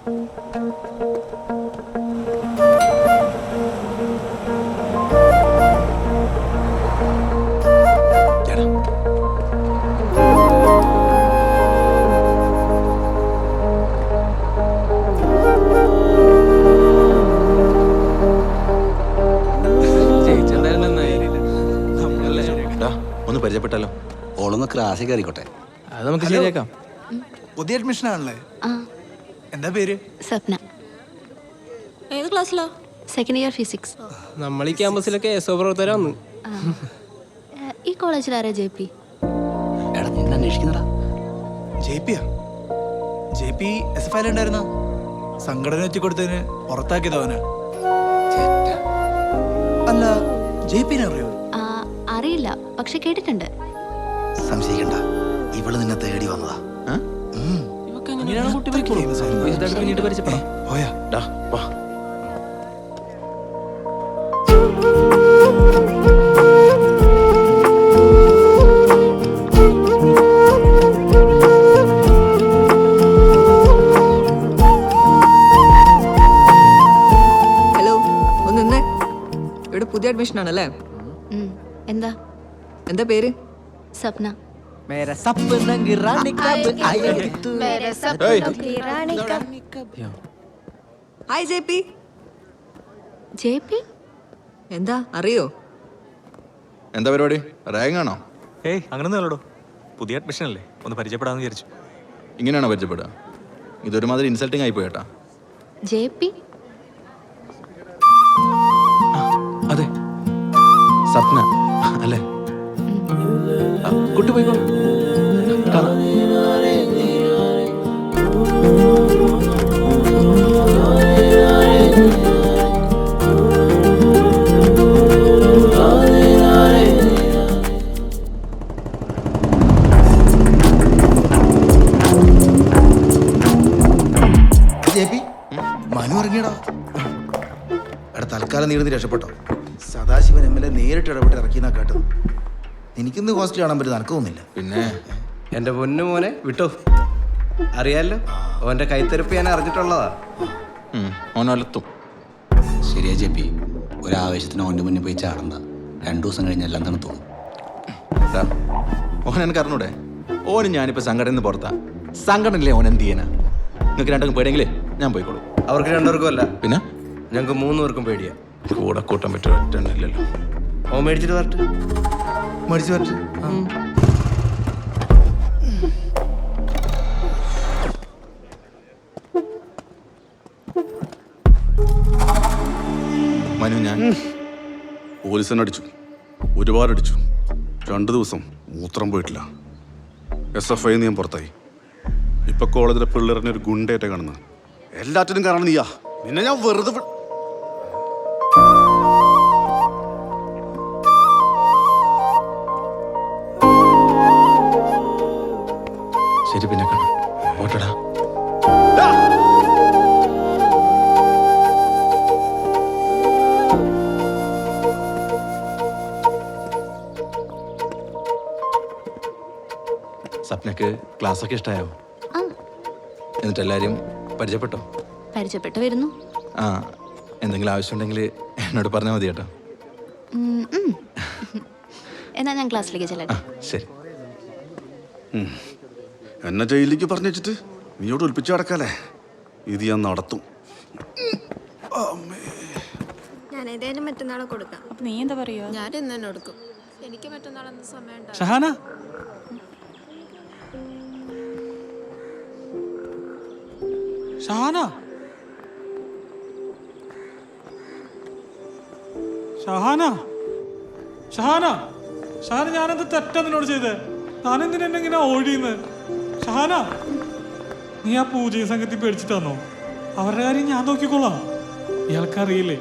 ഒന്ന് പരിചയപ്പെട്ടല്ലോ. ഓളൊന്ന് ക്ലാസ്സിൽ കയറിക്കോട്ടെ. അത് നമുക്ക് ശരിയാക്കാം. പുതിയ അഡ്മിഷൻ ആണല്ലേ? എന്താ പേര്? സ്വപ്ന. ഏത് ക്ലാസ്സിലാ? Second year physics. നമ്മൾ ഈ ക്യാമ്പസിലൊക്കെ പ്രവർത്തകരാണ്. ഈ കോളേജിൽ ആരാ ജെ പി? എടാ നിന്നെ അന്വേഷിക്കുന്നടാ. ജെ പി എസ് എഫ് ഐയിലുണ്ടായിരുന്ന സംഘടന വെച്ച് കൊടുത്തതിന് പുറത്താക്കിയതവനാ. അല്ല, ജെ പിനെ അറിയോ? അറിയില്ല, പക്ഷെ കേട്ടിട്ടുണ്ട്. സംശയിക്കണ്ട, ഇവള് നിന്നെ തേടി വന്നതാ. പോയാ ഹലോ, ഒന്ന് നിന്നേ. ഇവിടെ പുതിയ അഡ്മിഷൻ ആണല്ലേ? എന്താ എന്താ പേര്? സ്വപ്ന. Hi J P. J P എന്താ അറിയോ? എന്താ പരിപാടി? റാങ്ക് ആണോ? ഏയ് അങ്ങനൊന്നും അല്ലടോ, പുതിയ അഡ്മിഷൻ അല്ലേ, ഒന്ന് പരിചയപ്പെടാന്ന് വിചാരിച്ചു. ഇങ്ങനെയാണോ പരിചയപ്പെടുക? ഇതൊരുമാതിരി ഇൻസൾട്ടിങ് ആയി പോയേട്ടാ. ജെ പി അതെ, സ്വപ്ന അല്ലേ? കുട്ടി പോയിക്കോ. മനു ഇറങ്ങിയടാ. എടാ തൽക്കാലം നീ രക്ഷപ്പെട്ടോ. സദാശിവൻ എം എൽ എ നേരിട്ട് ഇടപെട്ട് ഇറക്കിയെന്നാ കേട്ടത്. എനിക്കിന്ന് ഹോസ്റ്റൽ കാണാൻ പറ്റും, നടക്ക് തോന്നില്ല. പിന്നെ എൻ്റെ പൊന്നു മോനെ വിട്ടോ, അറിയാലോ അവൻ്റെ കൈത്തരപ്പ് ഞാൻ അറിഞ്ഞിട്ടുള്ളതാ. ഓനൊലത്തും. ശരിയാ ജെ പി, ഒരാവേശത്തിന് ഓൻ്റെ മുന്നിൽ പോയി ചാടണ്ട. 2 ദിവസം കഴിഞ്ഞ് എല്ലാം തണുത്തോളും. ഓൻ എനിക്ക് അറിഞ്ഞൂടെ? ഓന് ഞാനിപ്പോൾ സംഘടന പുറത്താ. സംഘടനയില്ലേ ഓൻ എന്ത് ചെയ്യാനാ? നിങ്ങൾക്ക് രണ്ടും പേടിയെങ്കിലേ ഞാൻ പോയിക്കോളൂ. അവർക്ക് 2 പേർക്കും അല്ല, പിന്നെ ഞങ്ങൾക്ക് 3 പേർക്കും പേടിയാ. കൂടെ കൂട്ടാൻ പറ്റുമോ? ഒറ്റ ഓ മേടിച്ചിട്ട് വരട്ടെ. മടിച്ചു വരട്ടെ. മനു, ഞാൻ പോലീസിനെ അടിച്ചു, ഒരുപാട് അടിച്ചു. 2 ദിവസം മൂത്രം പോയിട്ടില്ല. SFI ഞാൻ പുറത്തായി. ഇപ്പൊ കോളേജിലെ പിള്ളേറിനെ ഒരു ഗുണ്ടയായിട്ട് കാണുന്നത്. എല്ലാറ്റിനും കാരണം നീയാ. നിന്നെ ഞാൻ വെറുതെ ശരി, പിന്നെ കാണാം. ഓട്ടടാ. സ്വപ്നക്ക് ക്ലാസ്സൊക്കെ ഇഷ്ടമായോ? എന്നിട്ട് എല്ലാവരും പരിചയപ്പെട്ടോ? പരിചയപ്പെട്ട് വരുന്നു. ആ, എന്തെങ്കിലും ആവശ്യമുണ്ടെങ്കിൽ എന്നോട് പറഞ്ഞാൽ മതി കേട്ടോ. എന്നാ ഞാൻ ക്ലാസ്സിലേക്ക് ചെല്ലട്ടെ. ശരി. എന്നെ ജയിലിലേക്ക് പറഞ്ഞു വെച്ചിട്ട് നീയോട് ഒളിപ്പിച്ച് കിടക്കാല്ലേ? ഇത് ഞാൻ നടത്തും. ഞാൻ ഏതായാലും മറ്റന്നാളെ കൊടുക്കാം. അപ്പൊ നീ എന്താ പറയുക? ഞാൻ ഇന്ന് തന്നെ കൊടുക്കും. എനിക്ക് മറ്റന്നാളെന്ന് സമയം ഉണ്ടാവും. ഷഹാന, ഷഹാന, ഷഹാന, ഷഹാന, ഷഹാന, ഞാനെന്ത് തെറ്റാ നിന്നോട് ചെയ്തേ? ഞാനെന്തിനാ എന്നെ ഇങ്ങനെ ഓടിയെന്ന്? ഷഹാന, നീ ആ പൂജയും സംഘത്തിൽ പേടിച്ചിട്ടാന്നോ? അവരുടെ കാര്യം ഞാൻ നോക്കിക്കോളാം. ഇയാൾക്കറിയില്ലേ,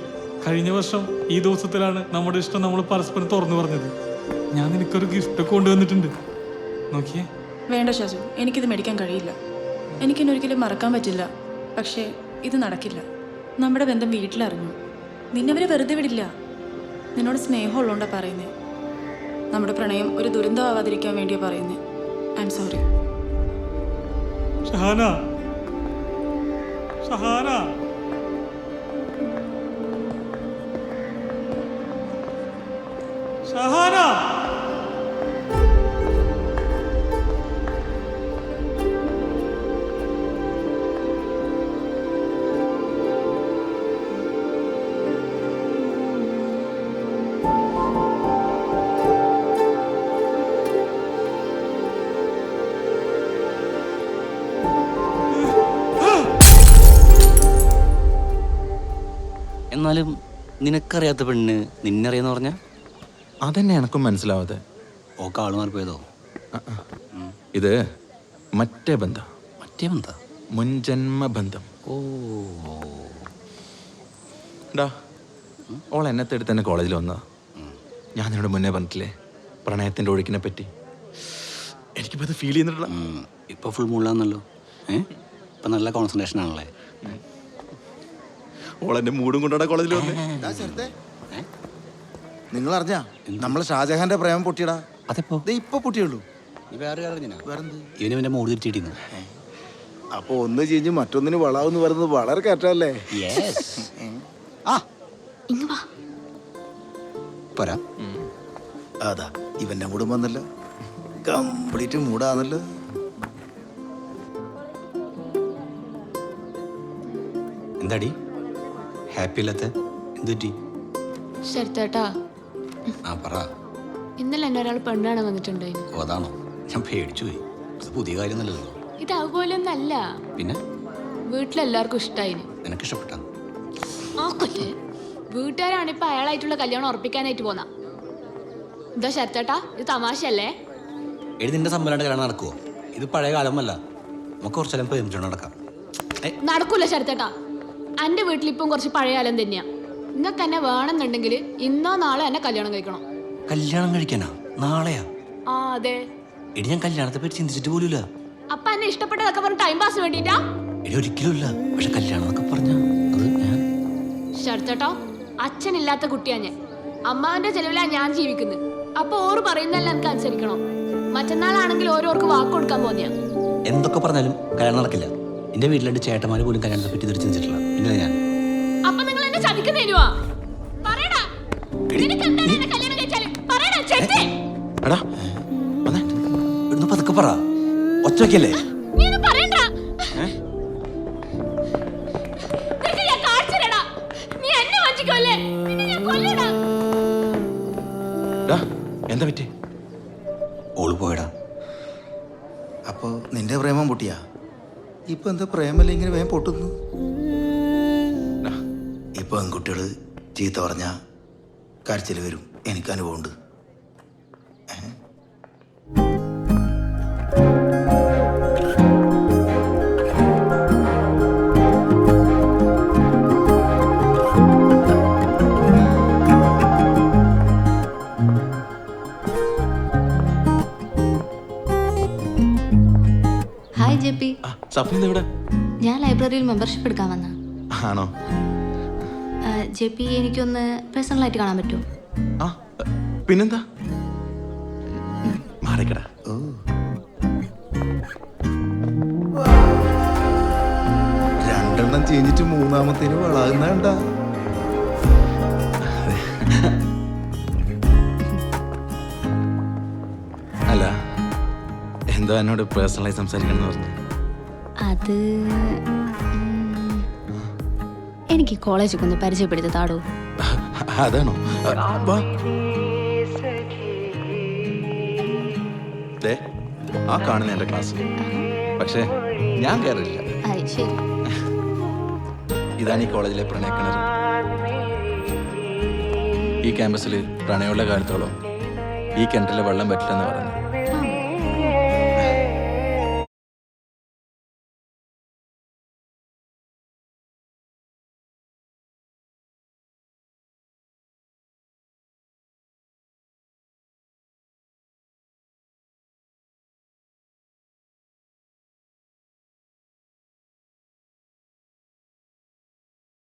കഴിഞ്ഞ വർഷം ഈ ദിവസത്തിലാണ് നമ്മുടെ ഇഷ്ടം നമ്മൾ പരസ്പരം തുറന്നു പറഞ്ഞത്. ഞാൻ നിനക്കൊരു ഗിഫ്റ്റ് കൊണ്ടുവന്നിട്ടുണ്ട്, നോക്കിയേ. വേണ്ട ഷാജു, എനിക്കിത് മേടിക്കാൻ കഴിയില്ല. എനിക്കിനി ഒരിക്കലും മറക്കാൻ പറ്റില്ല. പക്ഷേ ഇത് നടക്കില്ല. നമ്മുടെ ബന്ധം വീട്ടിലറിഞ്ഞു. നിന്നവരെ വെറുതെ വിടില്ല. നിന്നോട് സ്നേഹമുള്ളതുകൊണ്ടാ പറയുന്നേ. നമ്മുടെ പ്രണയം ഒരു ദുരന്തമാവാതിരിക്കാൻ വേണ്ടിയാ പറയുന്നേ. I am sorry. Shahana, Shahana Shahana എന്നാലും നിനക്കറിയാത്ത പെണ്ണ് നിന്നറിയാന്ന് പറഞ്ഞ അതന്നെ എനക്കും മനസ്സിലാവാതെ. ഓക്കെ ആള് മാറിപ്പോയതോ? ഇത് മറ്റേ ബന്ധം, മറ്റേ ബന്ധാ? മുൻജന്മ ബന്ധം. ഓ, ഡാ ഓൾ എന്നെ തേടി തന്നെ കോളേജിൽ വന്നതാ. ഞാൻ നിന്നോട് മുന്നേ പറഞ്ഞിട്ടില്ലേ പ്രണയത്തിൻ്റെ ഒഴുക്കിനെ പറ്റി. എനിക്കിപ്പോൾ അത് ഫീൽ ചെയ്യുന്നുണ്ടല്ലോ. ഇപ്പൊ ഫുൾ മൂളാന്നല്ലോ. ഇപ്പൊ നല്ല കോൺസെൻട്രേഷൻ ആണല്ലേ. ഓൾ എൻ്റെ മൂടും കൊണ്ടാണ് കോളേജിൽ വന്നേ. നിങ്ങൾ അറിഞ്ഞാ നമ്മളെ ഷാജഹാന്റെ പ്രേമം പൊട്ടിയടാ. അതെപ്പോ? ഇപ്പൊ പൊട്ടിയുള്ളൂ. വേറെന്ത്? ഇവന് പിന്നെ മൂട് തിരിച്ചിട്ടിരുന്നു. അപ്പൊ ഒന്ന് ചെയ്ഞ്ഞ് മറ്റൊന്നിന് വളാവെന്ന് പറയുന്നത് വളരെ കറക്റ്റല്ലേ? ഇങ്ങ് വാ. പോരാ. അതാ ഇവന്റെ മൂടും വന്നല്ലോ, കംപ്ലീറ്റ് മൂടാന്നല്ലോ. എന്താടി ഹാപ്പി അല്ലാത്ത? എന്തുറ്റി? ശരത്തേട്ടാ, ആ പറ. ഇന്നലെ എന്നെ ഒരാൾ പെണ്ണാണ് വന്നിട്ടുണ്ടായിരുന്നു. ഓ, അതാണോ? ഞാൻ പേടിച്ചു പോയി. ഇത് പുതിയ കാര്യമൊന്നുമല്ലല്ലോ. ഇത് അതുപോലൊന്നല്ല. പിന്നെ വീട്ടിലെല്ലാവർക്കും ഇഷ്ടായിന്. നിനക്ക് ഇഷ്ടപ്പെട്ടാ? ആ കൊല്ലേ, വീട്ടുകാരാണ് ഇപ്പൊ അയാളായിട്ടുള്ള കല്യാണം ഉറപ്പിക്കാനായിട്ട് പോന്ന. എന്താ ശരത്തേട്ടാ, ഇത് തമാശയല്ലേ? എടി, നിന്റെ സമ്പലാണ്ട് കല്യാണം നടക്കുവോ? ഇത് പഴയ കാലമല്ല. നമുക്ക് കുറച്ചെല്ലാം പേരിട്ട് നടക്കാം. നടക്കൂല ശരത്തേട്ടാ. എന്റെ വീട്ടിലിപ്പം കുറച്ച് പഴയ കാലം തന്നെയാ. നിങ്ങൾക്ക് എന്നെ വേണമെന്നുണ്ടെങ്കിൽ ഇന്നോ നാളെ എന്നെ കല്യാണം കഴിക്കണം. കല്യാണം കഴിക്കാനാ? നാളെയാ? ആ അതെ. എടി, ഞാൻ കല്യാണത്തെ പറ്റി ചിന്തിച്ചിട്ട് പോലുമില്ല. അപ്പൊ എന്നെ ഇഷ്ടപ്പെട്ടതൊക്കെ പറഞ്ഞ് ടൈം പാസിന് വേണ്ടിട്ടാ? എടി, ഒരിക്കലും ഇല്ല. പക്ഷെ കല്യാണം എന്നൊക്കെ പറഞ്ഞ അത് ഞാൻ ശരത്തേട്ടോ, അച്ഛനില്ലാത്ത കുട്ടിയാ ഞാൻ. അമ്മാവന്റെ ചെലവിലാ ഞാൻ ജീവിക്കുന്നത്. അപ്പൊ ഓറ് പറയുന്നല്ല എനിക്ക് അനുസരിക്കണം. മറ്റന്നാളാണെങ്കിൽ ഓരോർക്ക് വാക്ക് കൊടുക്കാൻ പോന്നെയാ. എന്തൊക്കെ പറഞ്ഞാലും കല്യാണം നടക്കില്ല. എന്റെ വീട്ടിലെ ചേട്ടന്മാര് പോലും കല്യാണത്തെ പറ്റി ഇതുവരെ ചിന്തിച്ചിട്ടില്ല. പിന്നെ ഞാൻ അപ്പൊ നിങ്ങൾ എന്നെ ചതിക്കുന്നേനുവാ? പറയടാ, നിനക്ക് എന്താണ് എന്നെ കല്യാണം കഴിച്ചാലും പറയടാ ചേട്ടേ. എടാ വന്നേ, ഇവിടുന്ന് പതുക്കെ പറ, ഒച്ച വയ്ക്കല്ലേ. നീ ഒന്നും പറയണ്ട. നിനക്ക് ഞാൻ കാണിച്ചു തരാടാ. നീ എന്നെ വഞ്ചിക്കുമല്ലേ? നിന്നെ ഞാൻ കൊല്ലടാ. എന്താ പറ്റി? ഓള് പോയടാ. അപ്പൊ നിന്റെ പ്രേമം പൊട്ടിയാ? ഇപ്പൊ എന്താ പ്രേമല്ല ഇങ്ങനെ വേഗം പൊട്ടുന്നു? ഇപ്പൊ പെൺകുട്ടികള് ചീത്ത പറഞ്ഞ കരച്ചിൽ വരും. എനിക്ക് അനുഭവമുണ്ട്. ഹായ് ജെപ്പി. സഫീൻ എവിടെ? ഞാൻ ലൈബ്രറിയിൽ മെമ്പർഷിപ്പ് എടുക്കാൻ വന്ന. ആണോ? ജെപ്പി, എനിക്കൊന്ന് പേഴ്സണലായിട്ട് കാണാൻ പറ്റുമോ? ആ പിന്നെന്താ, മാറിക്കടാ. രണ്ടെണ്ണം ചെയ്ഞ്ഞിട്ട് മൂന്നാമത്തേന് വളാകുന്നണ്ട. അല്ല, എന്താ എന്നോട് പേഴ്സണലായി സംസാരിക്കണം എന്ന് പറഞ്ഞു? അത് എനിക്ക് കോളേജൊക്കെ ഒന്ന് പരിചയപ്പെടുത്തി താടോ. അതാണോ? വാ. ദേ, ആ കാണുന്ന എൻ്റെ ക്ലാസ്. പക്ഷേ ഞാൻ കയറില്ല. ശരി. ഇതാണ് ഈ കോളേജിലെ പ്രണയക്കിണർ. ഈ ക്യാമ്പസിൽ പ്രണയമുള്ള കാലത്തോളം ഈ കിണറ്റിലെ വെള്ളം പറ്റില്ലെന്ന് പറഞ്ഞു.